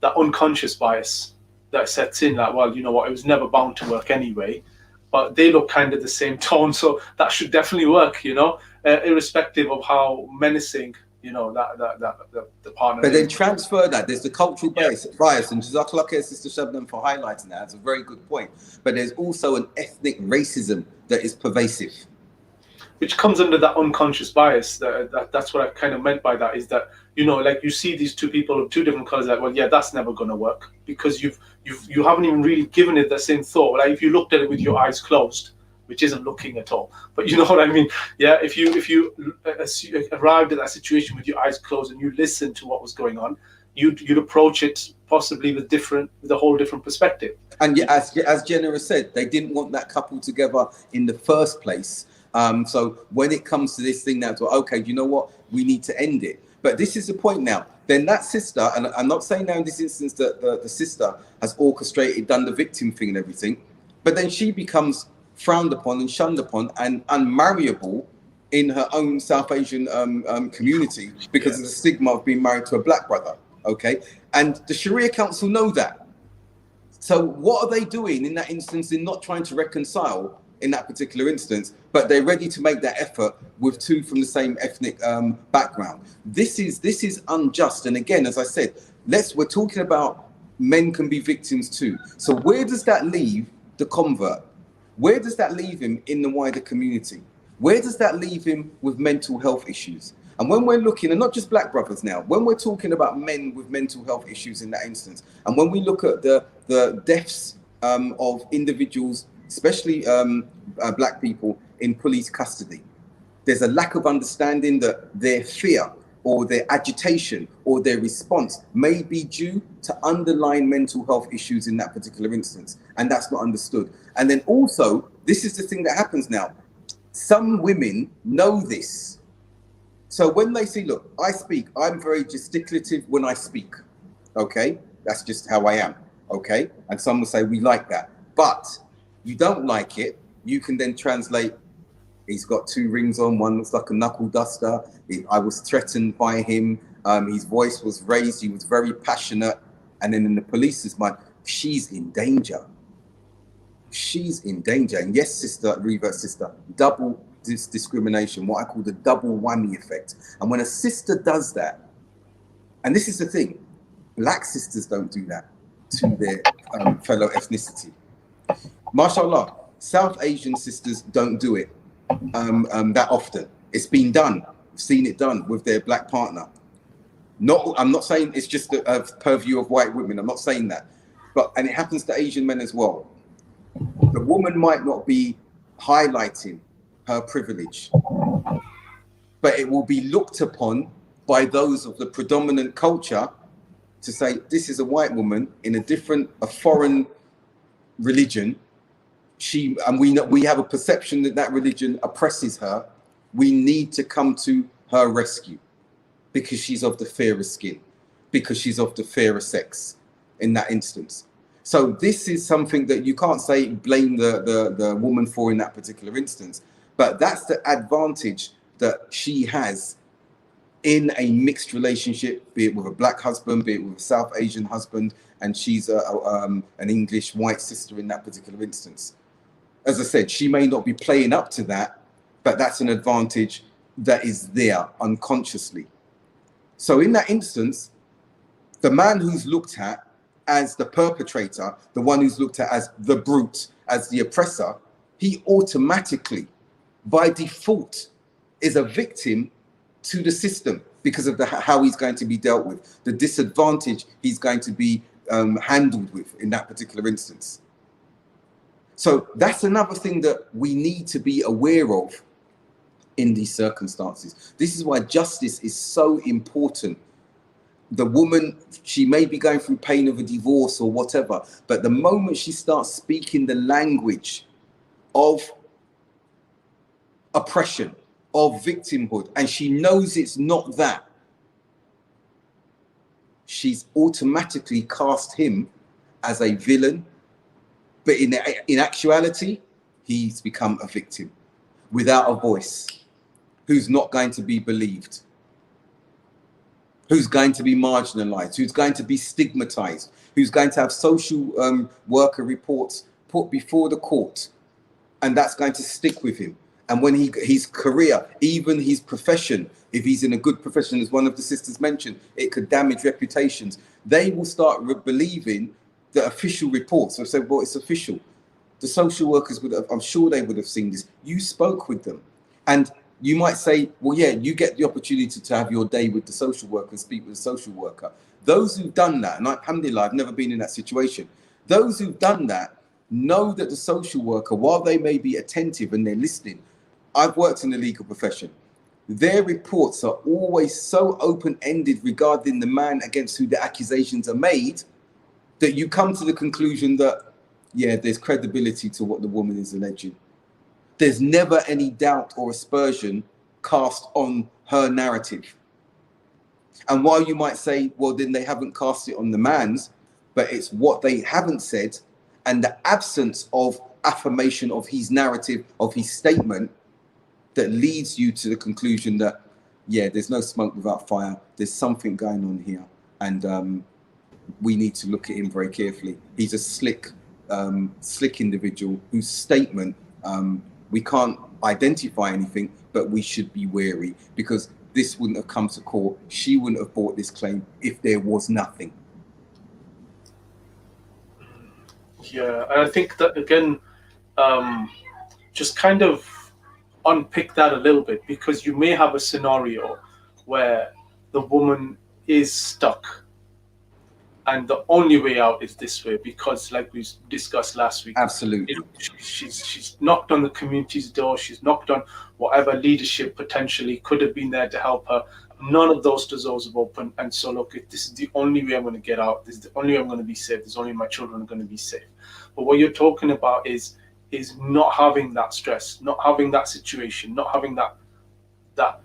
that unconscious bias that sets in, that, well, you know what, it was never bound to work anyway, but they look kind of the same tone, so that should definitely work, you know, irrespective of how menacing, you know, that the partner. But then transfer that. There's the cultural bias, and Jazakallah khair, Sister Shabnam, for highlighting that. It's a very good point. But there's also an ethnic racism that is pervasive. which comes under that unconscious bias. That's what I kind of meant by that, is that, you know, like you see these two people of two different colors, like, well, yeah, that's never going to work, because you haven't even really given it the same thought. Like if you looked at it with your eyes closed, which isn't looking at all, but you know what I mean. Yeah, if you arrived at that situation with your eyes closed and you listened to what was going on, you'd approach it possibly with a whole different perspective. And yeah, as Jenna has said, they didn't want that couple together in the first place. So when it comes to this thing now, to okay, you know what, we need to end it. But this is the point now. Then that sister, and I'm not saying now in this instance that the sister has orchestrated, done the victim thing and everything, but then she becomes frowned upon and shunned upon and unmarriable in her own South Asian community because of the stigma of being married to a black brother. Okay, and the Sharia Council know that. So what are they doing in that instance in not trying to reconcile in that particular instance, but they're ready to make that effort with two from the same ethnic background? This is unjust. And again, as I said, we're talking about men can be victims too. So where does that leave the convert? Where does that leave him in the wider community? Where does that leave him with mental health issues? And when we're looking, and not just black brothers now, when we're talking about men with mental health issues in that instance, and when we look at the deaths of individuals, especially black people in police custody, there's a lack of understanding that their fear or their agitation or their response may be due to underlying mental health issues in that particular instance. And that's not understood. And then also, this is the thing that happens now. Some women know this. So when they see, look, I speak, I'm very gesticulative when I speak, okay? That's just how I am, okay? And some will say, we like that. But you don't like it, you can then translate, he's got 2 rings on, one looks like a knuckle duster, I was threatened by him, his voice was raised, he was very passionate, and then in the police's mind, she's in danger. She's in danger. And yes, sister, revert sister, double discrimination, what I call the double whammy effect. And when a sister does that, and this is the thing, black sisters don't do that to their fellow ethnicity. Mashallah, South Asian sisters don't do it that often. It's been done. We've seen it done with their black partner. I'm not saying it's just a purview of white women. I'm not saying that. And it happens to Asian men as well. The woman might not be highlighting her privilege, but it will be looked upon by those of the predominant culture to say, this is a white woman in a foreign religion. We have a perception that religion oppresses her. We need to come to her rescue because she's of the fairer skin, because she's of the fairer sex in that instance. So this is something that you can't say blame the woman for in that particular instance, but that's the advantage that she has in a mixed relationship, be it with a black husband, be it with a South Asian husband, and she's an English white sister in that particular instance. As I said, she may not be playing up to that, but that's an advantage that is there unconsciously. So in that instance, the man who's looked at as the perpetrator, the one who's looked at as the brute, as the oppressor, he automatically, by default, is a victim to the system because of how he's going to be dealt with, the disadvantage he's going to be handled with in that particular instance. So that's another thing that we need to be aware of in these circumstances. This is why justice is so important. The woman, she may be going through pain of a divorce or whatever, but the moment she starts speaking the language of oppression, of victimhood, and she knows it's not that, she's automatically cast him as a villain. But in actuality, he's become a victim without a voice, who's not going to be believed, who's going to be marginalized, who's going to be stigmatized, who's going to have social worker reports put before the court, and that's going to stick with him. And when his career, even his profession, if he's in a good profession, as one of the sisters mentioned, it could damage reputations. They will start believing the official reports. So say, well, it's official. The social workers I'm sure they would have seen this. You spoke with them. And you might say, well, yeah, you get the opportunity to have your day with the social worker and speak with the social worker. Those who've done that, and alhamdulillah, I've never been in that situation. Those who've done that know that the social worker, while they may be attentive and they're listening, I've worked in the legal profession. Their reports are always so open-ended regarding the man against who the accusations are made that you come to the conclusion that, yeah, there's credibility to what the woman is alleging. There's never any doubt or aspersion cast on her narrative. And while you might say, well, then they haven't cast it on the man's, but it's what they haven't said and the absence of affirmation of his narrative, of his statement, that leads you to the conclusion that, yeah, there's no smoke without fire. There's something going on here. And we need to look at him very carefully. He's a slick individual whose statement, we can't identify anything, but we should be wary, because this wouldn't have come to court. She wouldn't have brought this claim if there was nothing. Yeah, and I think that, again, just kind of unpick that a little bit, because you may have a scenario where the woman is stuck and the only way out is this way, because like we discussed last week, absolutely, she's knocked on the community's door, she's knocked on whatever leadership potentially could have been there to help her. None of those doors have opened, and so look, this is the only way I'm going to get out, this is the only way I'm going to be safe, this is only my children are going to be safe. But what you're talking about is not having that stress, not having that situation, not having that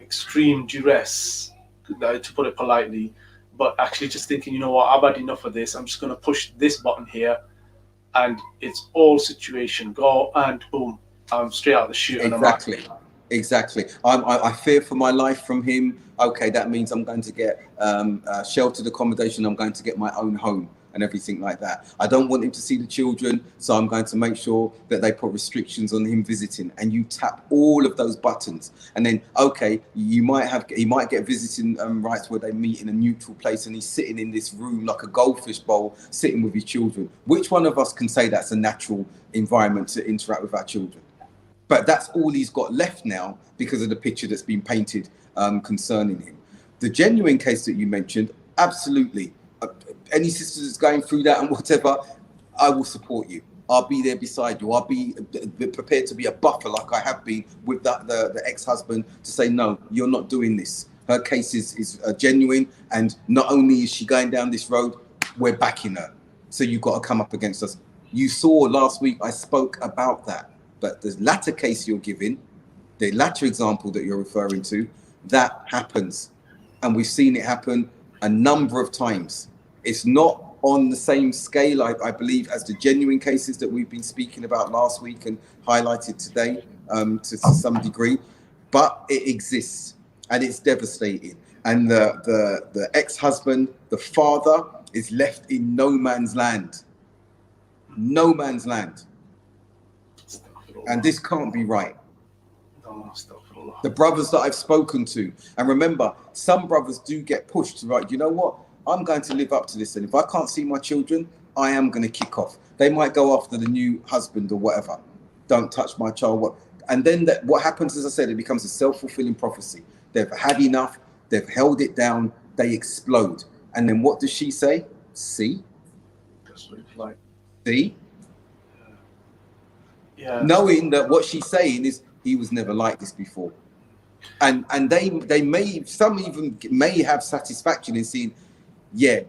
extreme duress, to put it politely, but actually just thinking, you know what, I've had enough of this, I'm just going to push this button here, and it's all situation, go, and boom, I'm straight out of the chute. Exactly. I fear for my life from him. Okay, that means I'm going to get sheltered accommodation, I'm going to get my own home and everything like that. I don't want him to see the children, so I'm going to make sure that they put restrictions on him visiting. And you tap all of those buttons, and then okay, he might get visiting rights where they meet in a neutral place, and he's sitting in this room like a goldfish bowl, sitting with his children. Which one of us can say that's a natural environment to interact with our children? But that's all he's got left now because of the picture that's been painted concerning him. The genuine case that you mentioned, absolutely. Any sister that's going through that and whatever, I will support you. I'll be there beside you. I'll be prepared to be a buffer like I have been with the ex-husband, to say, no, you're not doing this. Her case is genuine, and not only is she going down this road, we're backing her. So you've got to come up against us. You saw last week I spoke about that. But the latter case you're giving, the latter example that you're referring to, that happens. And we've seen it happen a number of times. It's not on the same scale, I believe, as the genuine cases that we've been speaking about last week and highlighted today to some degree, but it exists and it's devastating. And the ex-husband, the father, is left in no man's land. No man's land. And this can't be right. The brothers that I've spoken to, and remember, some brothers do get pushed to, right, you know what, I'm going to live up to this, and if I can't see my children, I am going to kick off. They might go after the new husband or whatever. Don't touch my child. And then what happens, as I said, it becomes a self-fulfilling prophecy. They've had enough, they've held it down, they explode. And then what does she say? See? That's what it's like. See? Yeah. Knowing that what she's saying is, he was never like this before. And they may, some even may have satisfaction in seeing, yeah,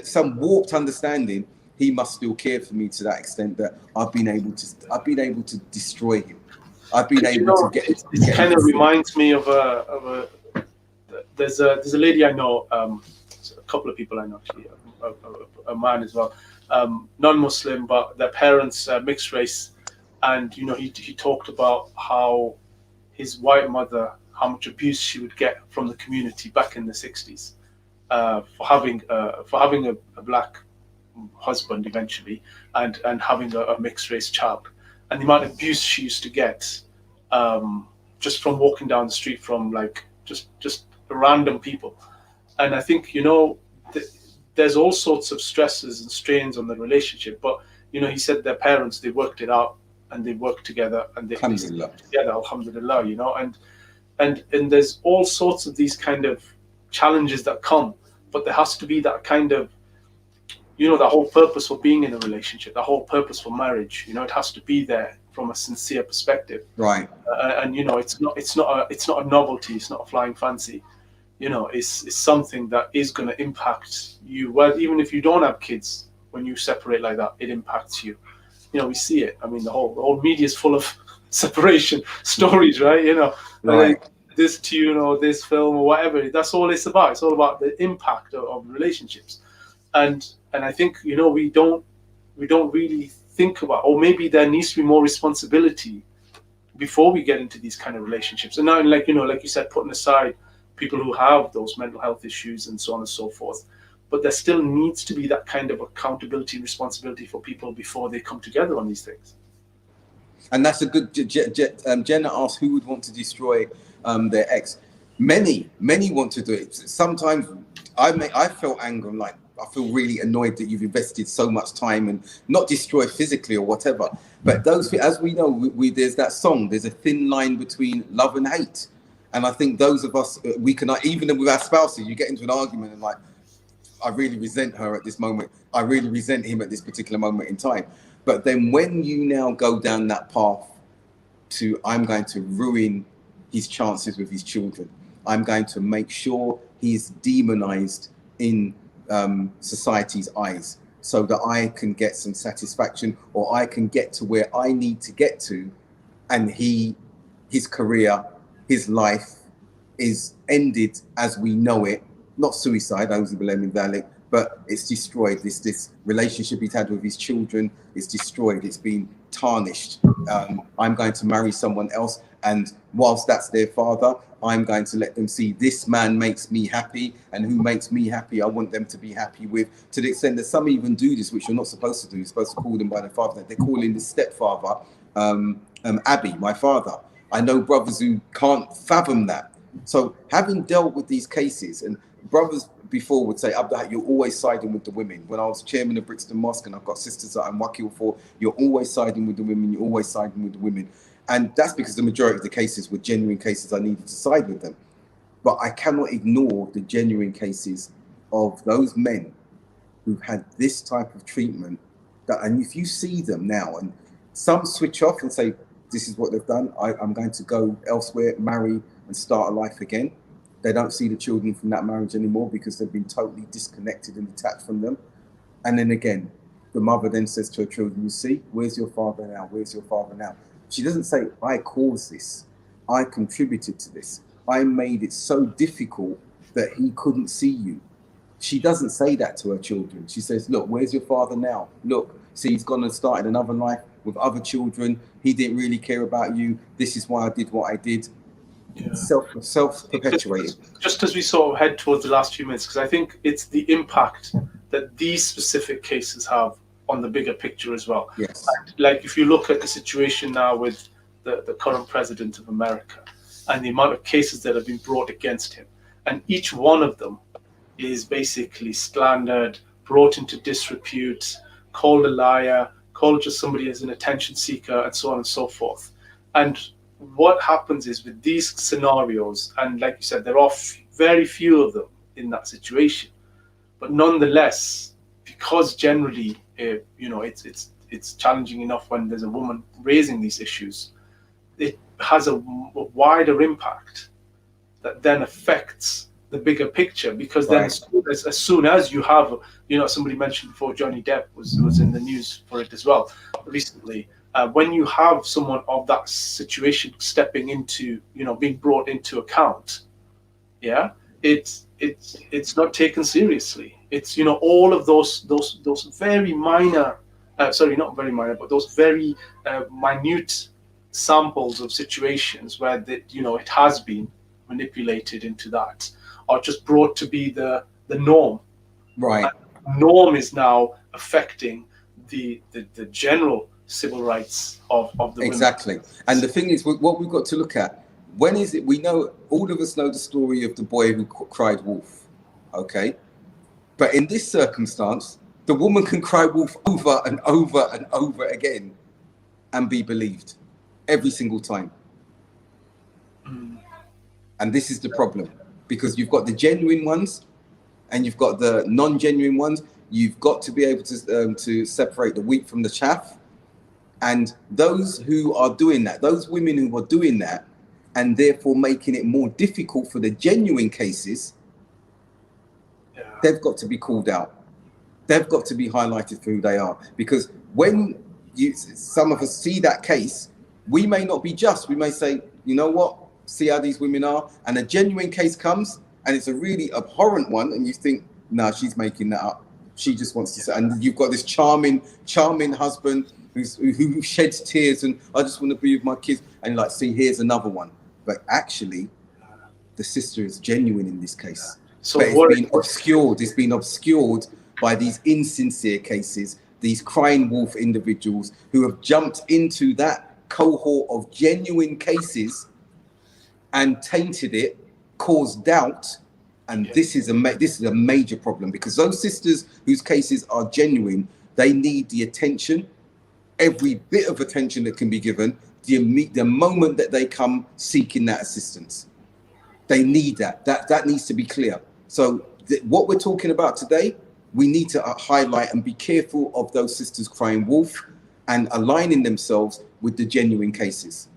some warped understanding, he must still care for me to that extent that I've been able to destroy him. I've been able to get it. It kind of reminds me of there's a lady I know, a couple of people I know actually, a man as well, non-Muslim, but their parents mixed race, and you know he talked about how his white mother, how much abuse she would get from the community back in the 60s for having a black husband eventually, and having a mixed race child, and the amount of abuse she used to get just from walking down the street from like just random people. And I think, you know, there's all sorts of stresses and strains on the relationship, but you know, he said their parents, they worked it out and they work together and they Alhamdulillah. stick together, alhamdulillah, you know, and there's all sorts of these kind of challenges that come, but there has to be that kind of, you know, the whole purpose for being in a relationship, the whole purpose for marriage, you know, it has to be there from a sincere perspective. Right. And you know, it's not a novelty, it's not a flying fancy, you know, it's something that is going to impact you. Well, even if you don't have kids, when you separate like that, it impacts you. You know, we see it. I mean, the whole media is full of separation stories, right? You know, Right. This tune or this film or whatever. That's all it's about. It's all about the impact of relationships, and I think, you know, we don't really think about, or maybe there needs to be more responsibility before we get into these kind of relationships. And now, like, you know, like you said, putting aside people who have those mental health issues and so on and so forth, but there still needs to be that kind of accountability and responsibility for people before they come together on these things. And that's a good. Jenna asked who would want to destroy their ex. Many want to do it. Sometimes I felt anger. I'm like, I feel really annoyed that you've invested so much time and not destroy physically or whatever. But those, as we know, we there's that song. There's a thin line between love and hate, and I think those of us, we can, even with our spouses, you get into an argument and like, I really resent her at this moment. I really resent him at this particular moment in time. But then when you now go down that path to, I'm going to ruin his chances with his children, I'm going to make sure he's demonized in society's eyes so that I can get some satisfaction, or I can get to where I need to get to, and his career, his life is ended as we know it. Not suicide, but it's destroyed. This relationship he's had with his children is destroyed. It's been tarnished. I'm going to marry someone else, and whilst that's their father, I'm going to let them see this man makes me happy, and who makes me happy, I want them to be happy with. To the extent that some even do this, which you're not supposed to do. You're supposed to call them by their father. They're calling the stepfather Abby, my father. I know brothers who can't fathom that. So having dealt with these cases, and brothers before would say, Abdul, you're always siding with the women. When I was chairman of Brixton Mosque, and I've got sisters that I'm wakil for, you're always siding with the women, you're always siding with the women. And that's because the majority of the cases were genuine cases I needed to side with them. But I cannot ignore the genuine cases of those men who've had this type of treatment. And if you see them now, and some switch off and say, this is what they've done, I'm going to go elsewhere, marry and start a life again. They don't see the children from that marriage anymore because they've been totally disconnected and detached from them. And then again, the mother then says to her children, you see, where's your father now? Where's your father now? She doesn't say, I caused this. I contributed to this. I made it so difficult that he couldn't see you. She doesn't say that to her children. She says, look, where's your father now? Look, see, he's gone and started another life with other children. He didn't really care about you. This is why I did what I did. Yeah. Self-perpetuated. Just as we sort of head towards the last few minutes, because I think it's the impact that these specific cases have on the bigger picture as well. Yes. And like if you look at the situation now with the current president of America and the amount of cases that have been brought against him, and each one of them is basically slandered, brought into disrepute, called a liar, called just somebody as an attention seeker, and so on and so forth. And what happens is with these scenarios, and like you said, there are very few of them in that situation, but nonetheless, because generally, it's challenging enough when there's a woman raising these issues, it has a wider impact that then affects the bigger picture. Because then, right, as soon as you have, somebody mentioned before, Johnny Depp was in the news for it as well recently. When you have someone of that situation stepping into, being brought into account, yeah, it's not taken seriously. It's, all of those very minor, not very minor, but those very minute samples of situations where it has been manipulated into that, are just brought to be the norm. Right. And norm is now affecting the general civil rights of the exactly women. And the thing is, what we've got to look at, when is it, we know, all of us know the story of the boy who cried wolf, okay, but in this circumstance the woman can cry wolf over and over and over again, and be believed every single time. And this is the problem, because you've got the genuine ones and you've got the non-genuine ones. You've got to be able to separate the wheat from the chaff. And those who are doing that, those women who are doing that, and therefore making it more difficult for the genuine cases, they've got to be called out. They've got to be highlighted for who they are. Because when some of us see that case, we may not be just. We may say, you know what, see how these women are. And a genuine case comes and it's a really abhorrent one. And you think, no, she's making that up. She just wants to say, and you've got this charming husband who sheds tears and I just want to be with my kids. And you're like, see, here's another one. But actually, the sister is genuine in this case. So but it's been obscured by these insincere cases, these crying wolf individuals who have jumped into that cohort of genuine cases and tainted it, caused doubt. And this is a major problem, because those sisters whose cases are genuine, they need the attention, every bit of attention that can be given, the moment that they come seeking that assistance. They need that. That needs to be clear. So what we're talking about today, we need to highlight and be careful of those sisters crying wolf and aligning themselves with the genuine cases.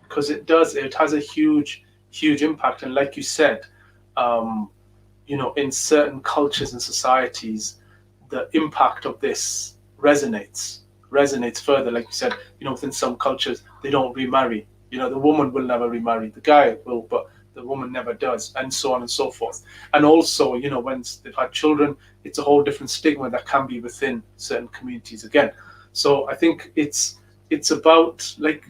Because it has a huge impact. And like you said, in certain cultures and societies, the impact of this resonates further. Like you said, within some cultures, they don't remarry. The woman will never remarry. The guy will, but the woman never does, and so on and so forth. And also, when they've had children, it's a whole different stigma that can be within certain communities again. So I think it's about, like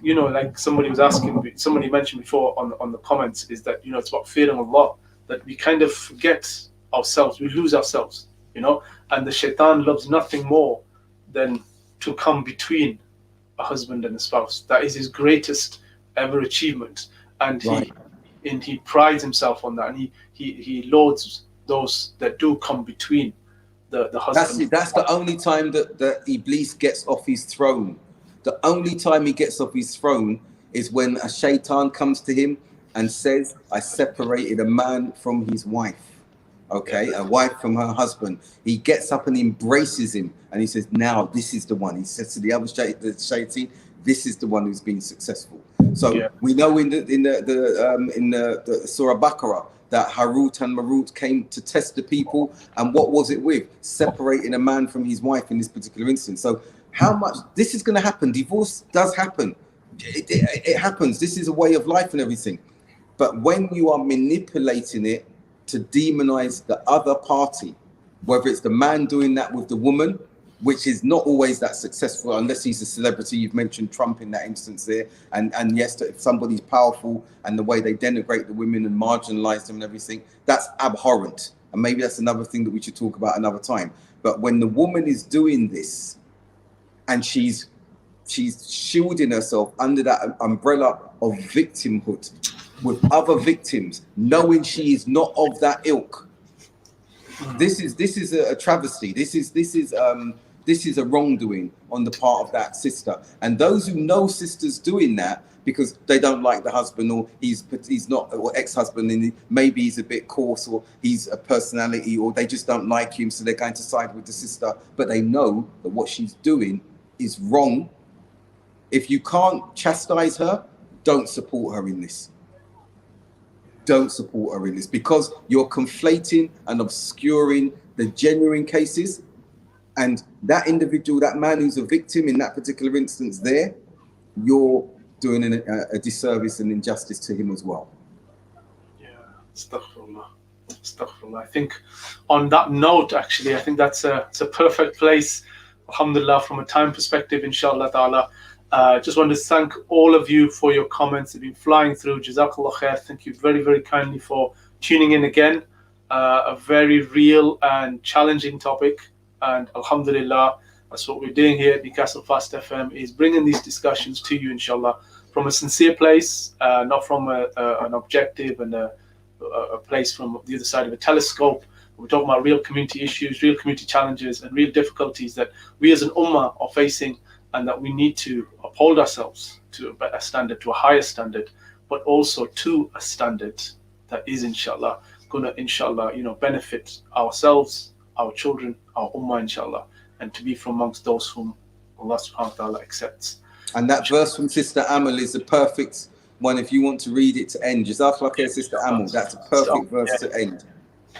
somebody was asking, somebody mentioned before on the comments, is that it's about fearing Allah, that we kind of forget ourselves, we lose ourselves, and the shaitan loves nothing more than to come between a husband and a spouse. That is his greatest ever achievement, and he prides himself on that, and he lauds those that do come between the husband. That's the only time that Iblis gets off his throne. The only time he gets off his throne is when a shaitan comes to him and says, I separated a man from his wife. Okay, a wife from her husband. He gets up and embraces him, and he says, now this is the one. He says to the other shaitan, this is the one who's been successful. So we know in the Surah Baqarah that Harut and Marut came to test the people, and what was it with? Separating a man from his wife in this particular instance. So how much this is going to happen? Divorce does happen. It happens. This is a way of life and everything. But when you are manipulating it to demonize the other party, whether it's the man doing that with the woman, which is not always that successful unless he's a celebrity. You've mentioned Trump in that instance there. And yes, if somebody's powerful and the way they denigrate the women and marginalize them and everything, that's abhorrent. And maybe that's another thing that we should talk about another time. But when the woman is doing this and she's shielding herself under that umbrella of victimhood with other victims, knowing she is not of that ilk, this is a travesty. This is a wrongdoing on the part of that sister. And those who know sisters doing that because they don't like the husband, or he's not, or ex-husband, and maybe he's a bit coarse, or he's a personality, or they just don't like him, so they're going to side with the sister, but they know that what she's doing is wrong. If you can't chastise her, don't support her in this. Don't support her in this, because you're conflating and obscuring the genuine cases. And that individual, that man who's a victim in that particular instance there, you're doing a disservice and injustice to him as well. Yeah, astaghfirullah. Astaghfirullah. I think on that note, actually, I think it's a perfect place, alhamdulillah, from a time perspective, inshallah ta'ala. Just wanted to thank all of you for your comments. They've been flying through. Jazakallah khair. Thank you very, very kindly for tuning in again. A very real and challenging topic. And alhamdulillah, that's what we're doing here at the Castle Fast FM, is bringing these discussions to you, inshallah, from a sincere place, not from an objective and a place from the other side of a telescope. We're talking about real community issues, real community challenges, and real difficulties that we as an ummah are facing and that we need to uphold ourselves to a better standard, to a higher standard, but also to a standard that is inshallah gonna benefit ourselves, our children, our ummah inshallah, and to be from amongst those whom Allah subhanahu wa ta'ala accepts. And that verse from Sister Amal is the perfect one if you want to read it to end. Jazakallah khair, Sister Amal. That's a perfect verse to end.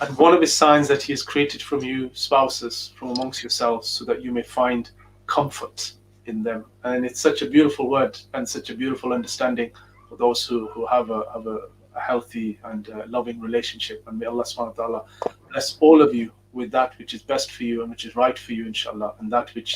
And one of his signs that he has created from you spouses from amongst yourselves, so that you may find comfort in them. And it's such a beautiful word and such a beautiful understanding for those who have a healthy and loving relationship. And may Allah subhanahu wa ta'ala bless all of you with that which is best for you and which is right for you, inshallah, and that which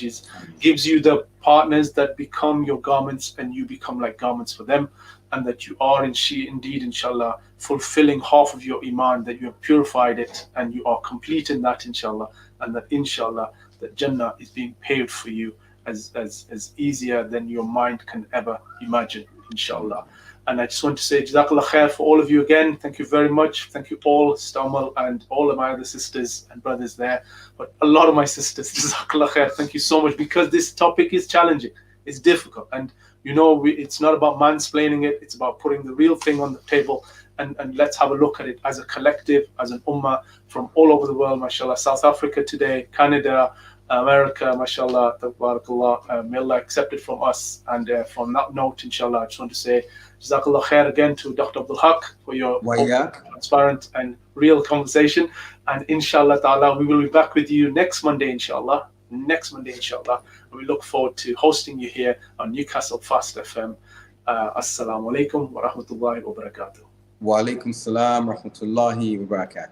gives you the partners that become your garments and you become like garments for them, and that you are indeed, inshallah, fulfilling half of your iman, that you have purified it and you are complete in that, inshallah, and that inshallah that Jannah is being paved for you as easier than your mind can ever imagine, inshallah. And I just want to say Jazakallah khair for all of you again. Thank you very much. Thank you all, Stamal, and all of my other sisters and brothers there. But a lot of my sisters, Jazakallah khair. Thank you so much, because this topic is challenging. It's difficult. And it's not about mansplaining it. It's about putting the real thing on the table. And let's have a look at it as a collective, as an ummah from all over the world, mashallah. South Africa today, Canada, America, mashallah, tabarakallah, may Allah accept it from us. And from that note, inshallah, I just want to say Jazakallah khair again to Dr. Abdul Haqq for your transparent and real conversation. And inshallah ta'ala, we will be back with you next Monday, inshallah. And we look forward to hosting you here on Newcastle Fast FM. Assalamu alaikum wa rahmatullahi wa barakatuh. Wa alaikum salam wa rahmatullahi wa barakatuh.